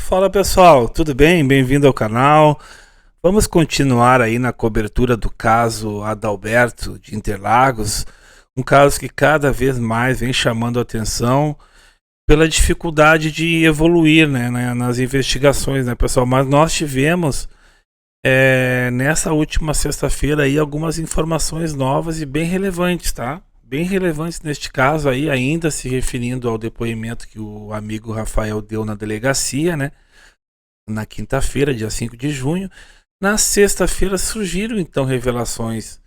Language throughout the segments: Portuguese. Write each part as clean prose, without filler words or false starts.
Fala pessoal, tudo bem? Bem-vindo ao canal. Vamos continuar aí na cobertura do caso Adalberto de Interlagos, um caso que cada vez mais vem chamando a atenção pela dificuldade de evoluir, nas investigações, né, pessoal? Mas nós tivemos nessa última sexta-feira aí algumas informações novas e bem relevantes, tá? Bem relevantes neste caso aí, ainda se referindo ao depoimento que o amigo Rafael deu na delegacia, né? Na quinta-feira, dia 5 de junho. Na sexta-feira surgiram então revelações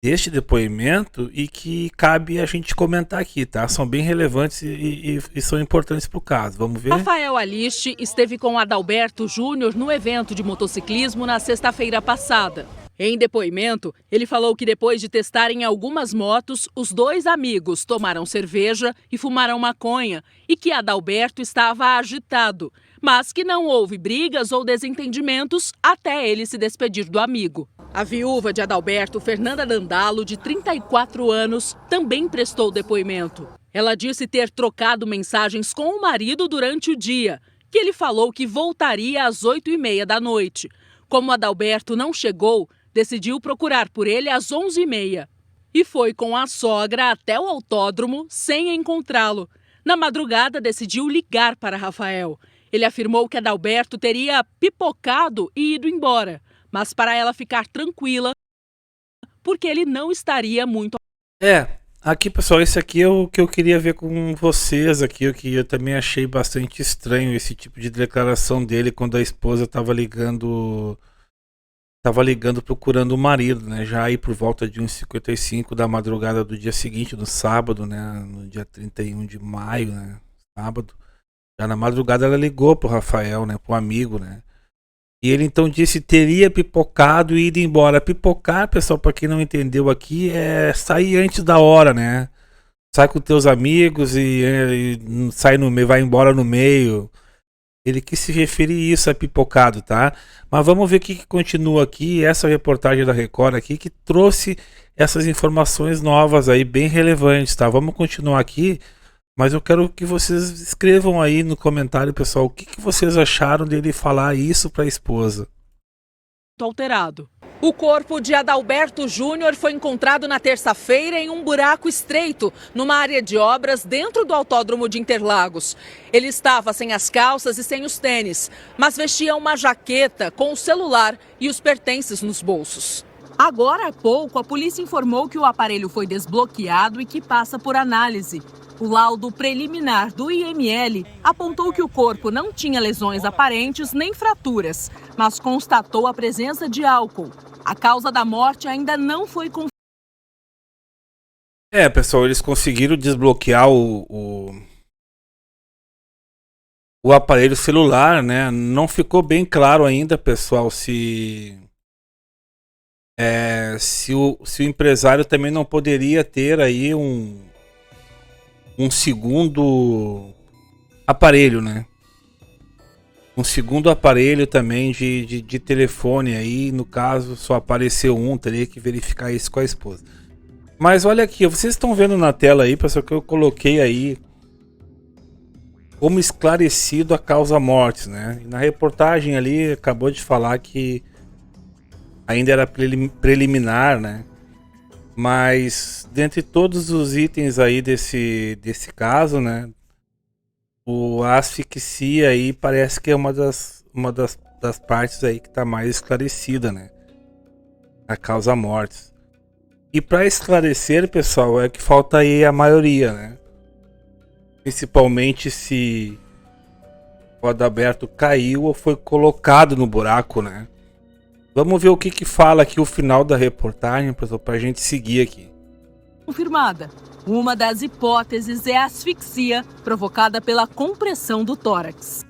deste depoimento e que cabe a gente comentar aqui, tá? São bem relevantes e são importantes para o caso. Vamos ver? Rafael Aliste esteve com Adalberto Júnior no evento de motociclismo na sexta-feira passada. Em depoimento, ele falou que depois de testarem algumas motos, os dois amigos tomaram cerveja e fumaram maconha e que Adalberto estava agitado, mas que não houve brigas ou desentendimentos até ele se despedir do amigo. A viúva de Adalberto, Fernanda Dandalo, de 34 anos, também prestou depoimento. Ela disse ter trocado mensagens com o marido durante o dia, que ele falou que voltaria às 8h30 da noite. Como Adalberto não chegou, decidiu procurar por ele às 11h30 e foi com a sogra até o autódromo sem encontrá-lo. Na madrugada, decidiu ligar para Rafael. Ele afirmou que Adalberto teria pipocado e ido embora, mas para ela ficar tranquila, porque ele não estaria muito... Aqui pessoal, esse aqui é o que eu queria ver com vocês aqui, o que eu também achei bastante estranho, esse tipo de declaração dele quando a esposa estava ligando procurando o marido, né? Já aí por volta de 1h55 da madrugada do dia seguinte, no sábado, né? No dia 31 de maio, né? Sábado. Já na madrugada ela ligou pro Rafael, né? Pro amigo, né? E ele então disse que teria pipocado e ido embora. Pipocar, pessoal, para quem não entendeu aqui, é sair antes da hora, né? Sai com teus amigos e sai no meio, vai embora no meio. Ele quis se referir isso a pipocado, tá? Mas vamos ver o que continua aqui, essa reportagem da Record aqui, que trouxe essas informações novas aí, bem relevantes, tá? Vamos continuar aqui, mas eu quero que vocês escrevam aí no comentário, pessoal, o que vocês acharam dele falar isso para a esposa. Alterado. O corpo de Adalberto Júnior foi encontrado na terça-feira em um buraco estreito, numa área de obras dentro do autódromo de Interlagos. Ele estava sem as calças e sem os tênis, mas vestia uma jaqueta com o celular e os pertences nos bolsos. Agora há pouco, a polícia informou que o aparelho foi desbloqueado e que passa por análise. O laudo preliminar do IML apontou que o corpo não tinha lesões aparentes nem fraturas, mas constatou a presença de álcool. A causa da morte ainda não foi confirmada. Pessoal, eles conseguiram desbloquear o aparelho celular, né? Não ficou bem claro ainda, pessoal, se o empresário também não poderia ter aí um segundo aparelho, né? Um segundo aparelho também de telefone aí, no caso só apareceu um, teria que verificar isso com a esposa. Mas olha aqui, vocês estão vendo na tela aí, pessoal, que eu coloquei aí como esclarecido a causa mortes, né? E na reportagem ali acabou de falar que ainda era preliminar, né? Mas dentre todos os itens aí desse caso, né? A asfixia aí parece que é uma das partes aí que está mais esclarecida, né? A causa mortes. E para esclarecer, pessoal, é que falta aí a maioria, né? Principalmente se o Adalberto caiu ou foi colocado no buraco, né? Vamos ver o que fala aqui o final da reportagem, pessoal, para a gente seguir aqui. Confirmada. Uma das hipóteses é a asfixia provocada pela compressão do tórax.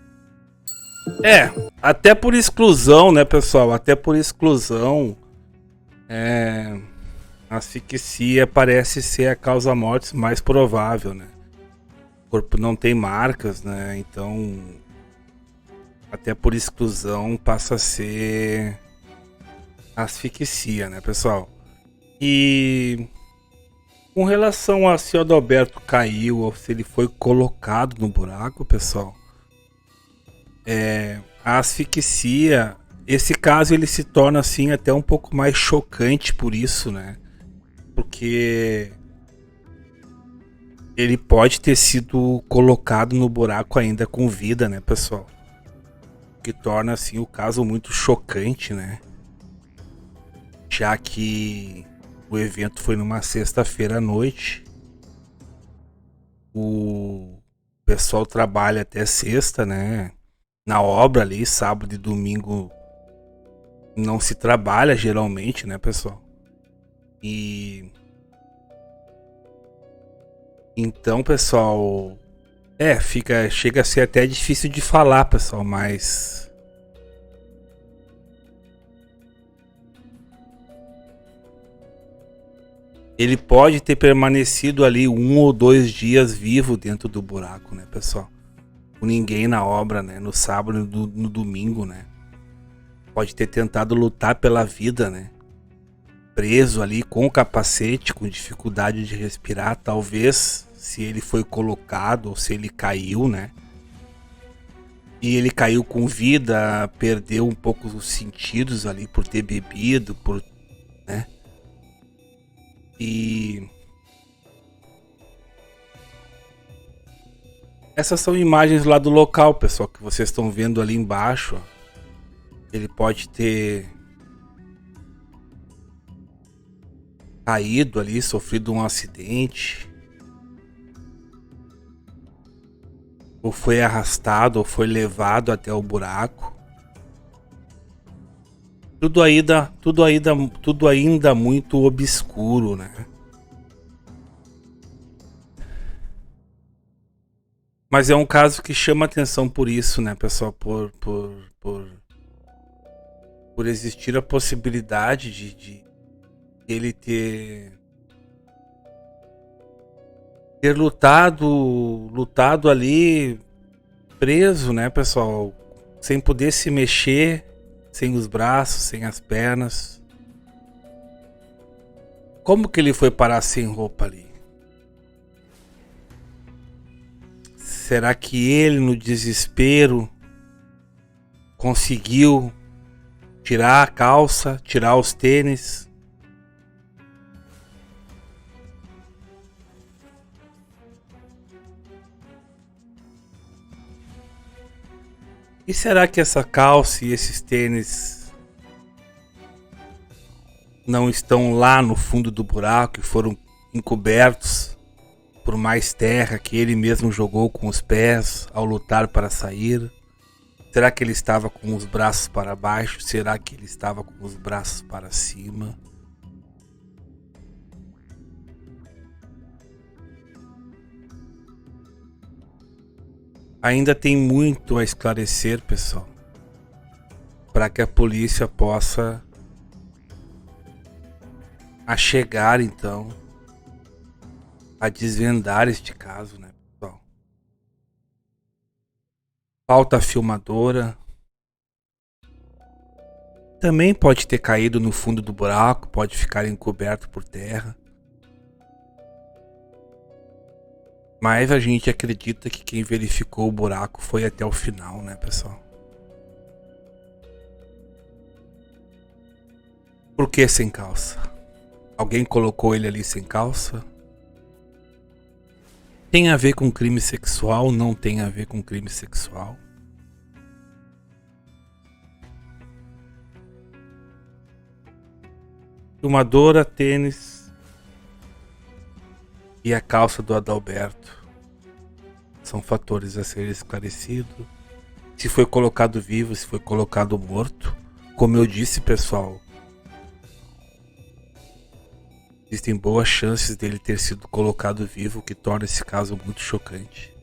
Até por exclusão, né, pessoal? Até por exclusão, a asfixia parece ser a causa mortes mais provável, né? O corpo não tem marcas, né? Então, até por exclusão passa a ser asfixia, né, pessoal? E com relação a se o Adalberto caiu ou se ele foi colocado no buraco, pessoal, A asfixia, esse caso ele se torna assim até um pouco mais chocante por isso, né? Porque ele pode ter sido colocado no buraco ainda com vida, né, pessoal? Que torna assim o caso muito chocante, né? Já que o evento foi numa sexta-feira à noite. O pessoal trabalha até sexta, né? Na obra ali, sábado e domingo não se trabalha geralmente, né, pessoal? E então, pessoal, chega a ser até difícil de falar, pessoal, mas ele pode ter permanecido ali 1 ou 2 dias vivo dentro do buraco, né, pessoal? Com ninguém na obra, né? No sábado e no domingo, né? Pode ter tentado lutar pela vida, né? Preso ali com o capacete, com dificuldade de respirar. Talvez se ele foi colocado ou se ele caiu, né? E ele caiu com vida, perdeu um pouco os sentidos ali por ter bebido, né? E essas são imagens lá do local, pessoal, que vocês estão vendo ali embaixo. Ele pode ter caído ali, sofrido um acidente, ou foi arrastado, ou foi levado até o buraco. Tudo ainda muito obscuro, né? Mas é um caso que chama atenção por isso, né, pessoal? Por existir a possibilidade de ele ter lutado ali preso, né, pessoal? Sem poder se mexer, sem os braços, sem as pernas. Como que ele foi parar sem roupa ali? Será que ele, no desespero, conseguiu tirar a calça, tirar os tênis? E será que essa calça e esses tênis não estão lá no fundo do buraco e foram encobertos por mais terra que ele mesmo jogou com os pés ao lutar para sair? Será que ele estava com os braços para baixo? Será que ele estava com os braços para cima? Ainda tem muito a esclarecer, pessoal, para que a polícia possa chegar então a desvendar este caso, né, pessoal? Falta a filmadora. Também pode ter caído no fundo do buraco, pode ficar encoberto por terra. Mas a gente acredita que quem verificou o buraco foi até o final, né, pessoal? Por que sem calça? Alguém colocou ele ali sem calça? Tem a ver com crime sexual? Não tem a ver com crime sexual? Filmadora, tênis e a calça do Adalberto são fatores a ser esclarecidos. Se foi colocado vivo, se foi colocado morto. Como eu disse, pessoal, existem boas chances dele ter sido colocado vivo, o que torna esse caso muito chocante.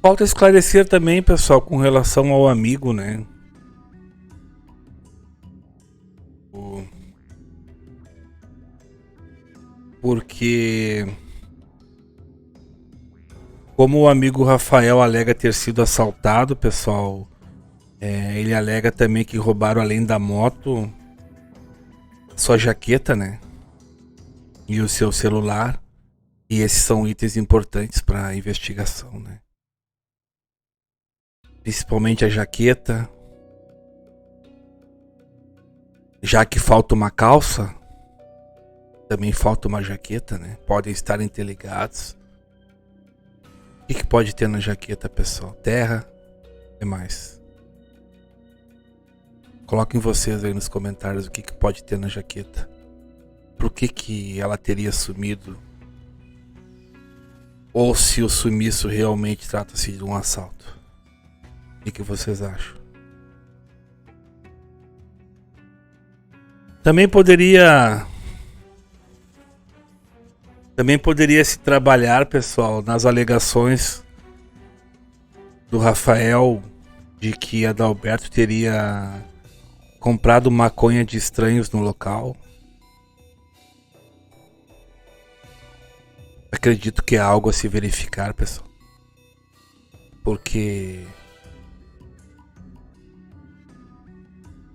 Falta esclarecer também, pessoal, com relação ao amigo, né? Porque como o amigo Rafael alega ter sido assaltado, pessoal, ele alega também que roubaram, além da moto, sua jaqueta, né? E o seu celular. E esses são itens importantes para a investigação, né? principalmente a jaqueta. Já que falta uma calça, também falta uma jaqueta, né? Podem estar interligados. O que pode ter na jaqueta, pessoal? Terra e mais. Coloquem vocês aí nos comentários o que pode ter na jaqueta. Por que ela teria sumido? Ou se o sumiço realmente trata-se de um assalto? O que vocês acham? Também poderia se trabalhar, pessoal, nas alegações do Rafael de que Adalberto teria comprado maconha de estranhos no local. Acredito que é algo a se verificar, pessoal. Porque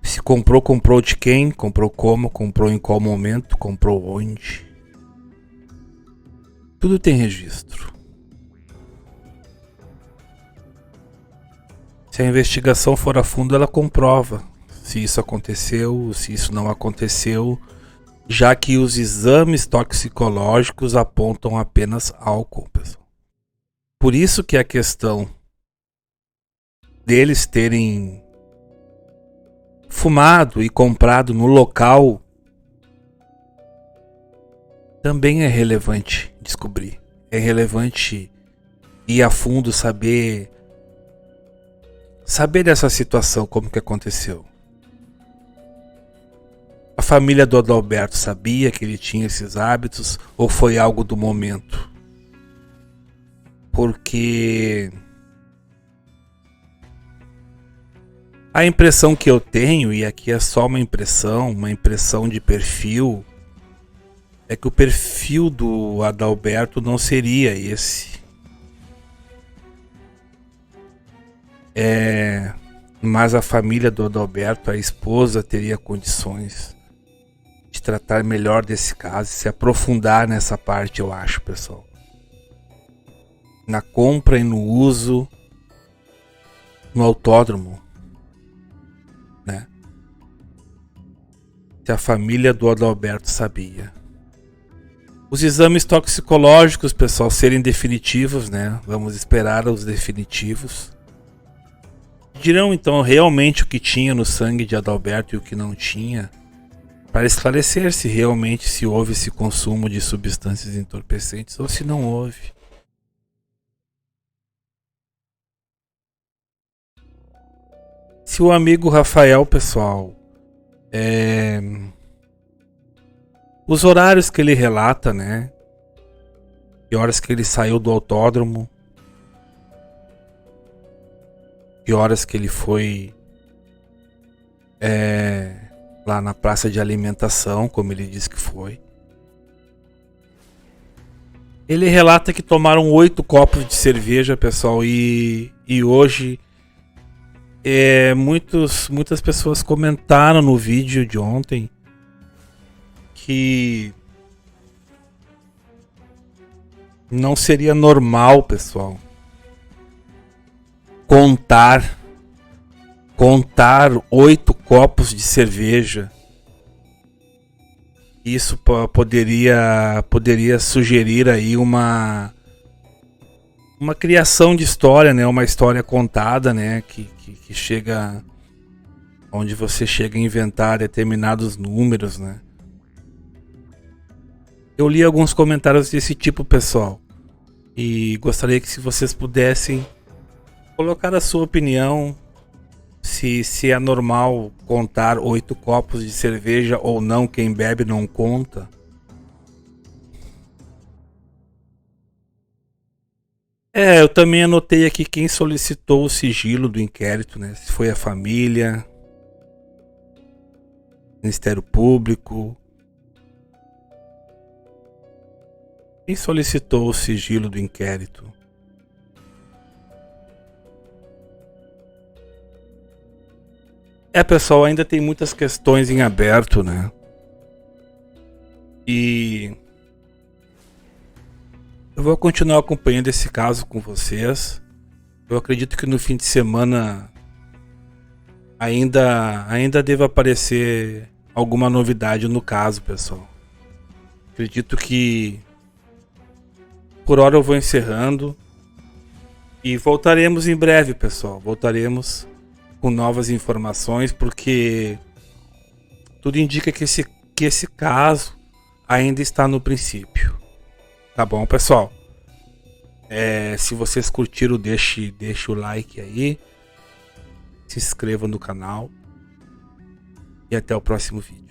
se comprou, comprou de quem? Comprou como? Comprou em qual momento? Comprou onde? Tudo tem registro. Se a investigação for a fundo, ela comprova se isso aconteceu, se isso não aconteceu, já que os exames toxicológicos apontam apenas álcool, pessoal. Por isso que a questão deles terem fumado e comprado no local também é relevante descobrir. É relevante ir a fundo, saber dessa situação, como que aconteceu. A família do Adalberto sabia que ele tinha esses hábitos ou foi algo do momento? Porque a impressão que eu tenho, e aqui é só uma impressão de perfil, é que o perfil do Adalberto não seria esse. Mas a família do Adalberto, a esposa, teria condições de tratar melhor desse caso, se aprofundar nessa parte, eu acho, pessoal. Na compra e no uso no autódromo, né? Se a família do Adalberto sabia. Os exames toxicológicos, pessoal, serem definitivos, né? Vamos esperar os definitivos. Dirão então realmente o que tinha no sangue de Adalberto e o que não tinha, para esclarecer se realmente se houve esse consumo de substâncias entorpecentes ou se não houve. Se o amigo Rafael, pessoal, os horários que ele relata, né? Que horas que ele saiu do autódromo, que horas que ele foi lá na praça de alimentação, como ele disse que foi. Ele relata que tomaram 8 copos de cerveja, pessoal, e hoje muitas pessoas comentaram no vídeo de ontem que não seria normal, pessoal, contar 8 copos de cerveja. Isso poderia sugerir aí uma criação de história, né? Uma história contada, né? Que chega onde você chega a inventar determinados números, né? Eu li alguns comentários desse tipo, pessoal, e gostaria que se vocês pudessem colocar a sua opinião, se é normal contar 8 copos de cerveja ou não, quem bebe não conta. Eu também anotei aqui quem solicitou o sigilo do inquérito, né? Se foi a família, Ministério Público. Quem solicitou o sigilo do inquérito? Pessoal, ainda tem muitas questões em aberto, né? E eu vou continuar acompanhando esse caso com vocês. Eu acredito que no fim de semana ainda deva aparecer alguma novidade no caso, pessoal. Acredito que por hora eu vou encerrando e voltaremos em breve, pessoal. Voltaremos com novas informações, porque tudo indica que esse caso ainda está no princípio. Tá bom, pessoal? Se vocês curtiram, deixe o like aí. Se inscreva no canal. E até o próximo vídeo.